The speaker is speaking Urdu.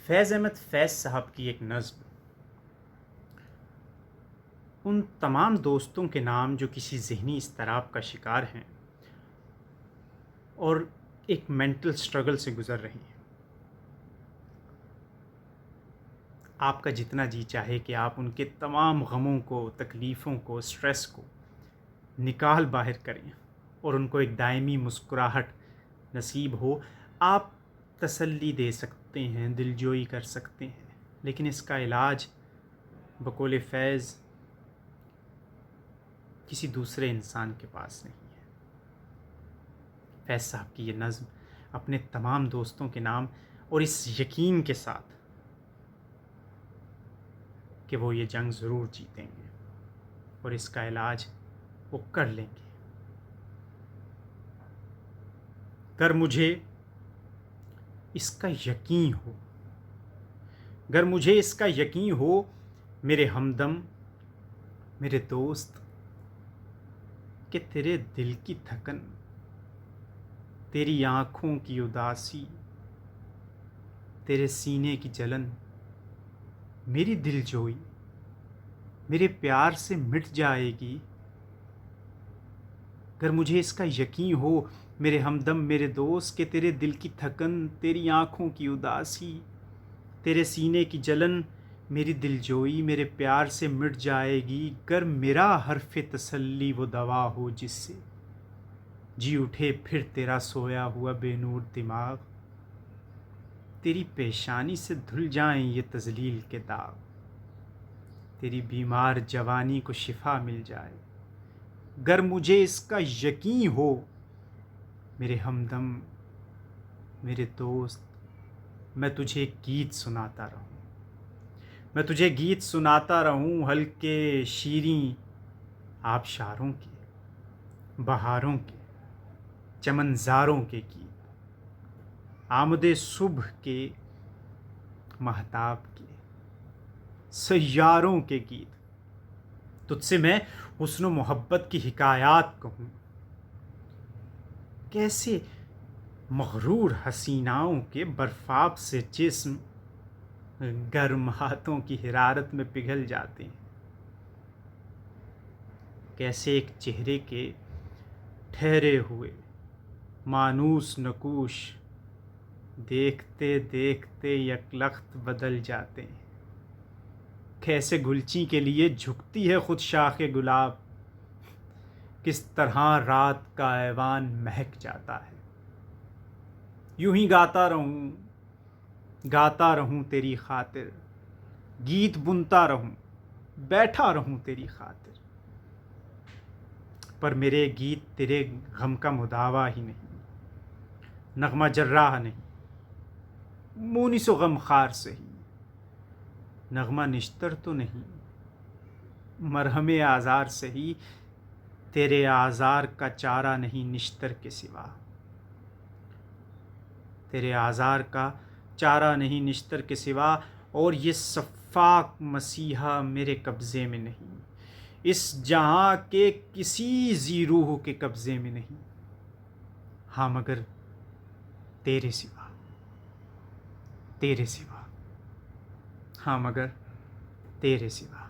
فیض احمد فیض صاحب کی ایک نظم ان تمام دوستوں کے نام جو کسی ذہنی اضطراب کا شکار ہیں اور ایک مینٹل سٹرگل سے گزر رہی ہیں. آپ کا جتنا جی چاہے کہ آپ ان کے تمام غموں کو، تکلیفوں کو، سٹریس کو نکال باہر کریں اور ان کو ایک دائمی مسکراہٹ نصیب ہو. آپ تسلی دے سکتے ہیں، دلجوئی کر سکتے ہیں، لیکن اس کا علاج بقول فیض کسی دوسرے انسان کے پاس نہیں ہے. فیض صاحب کی یہ نظم اپنے تمام دوستوں کے نام اور اس یقین کے ساتھ کہ وہ یہ جنگ ضرور جیتیں گے اور اس کا علاج وہ کر لیں گے. گر مجھے اس کا یقین ہو، گر مجھے اس کا یقین ہو، میرے ہمدم، میرے دوست، کہ تیرے دل کی تھکن، تیری آنکھوں کی اداسی، تیرے سینے کی جلن، میری دل جوئی میرے پیار سے مٹ جائے گی. گر مجھے اس کا یقین ہو، میرے ہمدم، میرے دوست، کہ تیرے دل کی تھکن، تیری آنکھوں کی اداسی، تیرے سینے کی جلن، میری دل جوئی میرے پیار سے مٹ جائے گی. گر میرا حرف تسلی وہ دوا ہو جس سے جی اٹھے پھر تیرا سویا ہوا بے نور دماغ، تیری پیشانی سے دھل جائیں یہ تذلیل کے داغ، تیری بیمار جوانی کو شفا مل جائے. گر مجھے اس کا یقین ہو، میرے ہمدم، میرے دوست، میں تجھے گیت سناتا رہوں، میں تجھے گیت سناتا رہوں، ہلکے شیریں آبشاروں کے، بہاروں کے، چمنزاروں کے گیت، آمد صبح کے، مہتاب کے، سیاروں کے گیت. تجھ سے میں حسن و محبت کی حکایات کہوں، کیسے مغرور حسیناؤں کے برفاب سے جسم گرم ہاتھوں کی حرارت میں پگھل جاتے ہیں، کیسے ایک چہرے کے ٹھہرے ہوئے مانوس نقوش دیکھتے دیکھتے یکلخت بدل جاتے ہیں، کیسے گلچی کے لیے جھکتی ہے خود شاخ گلاب، کس طرح رات کا ایوان مہک جاتا ہے. یوں ہی گاتا رہوں تیری خاطر، گیت بنتا رہوں، بیٹھا رہوں تیری خاطر، پر میرے گیت تیرے غم کا مداوا ہی نہیں، نغمہ جراح نہیں، مونس و غم خار سہی، نغمہ نشتر تو نہیں، مرہم آزار سہی، تیرے آزار کا چارہ نہیں نشتر کے سوا، تیرے آزار کا چارہ نہیں نشتر کے سوا. اور یہ سفاک مسیحا میرے قبضے میں نہیں، اس جہاں کے کسی ذی روح کے قبضے میں نہیں، ہاں مگر تیرے سوا، تیرے سوا، ہاں مگر تیرے سوا.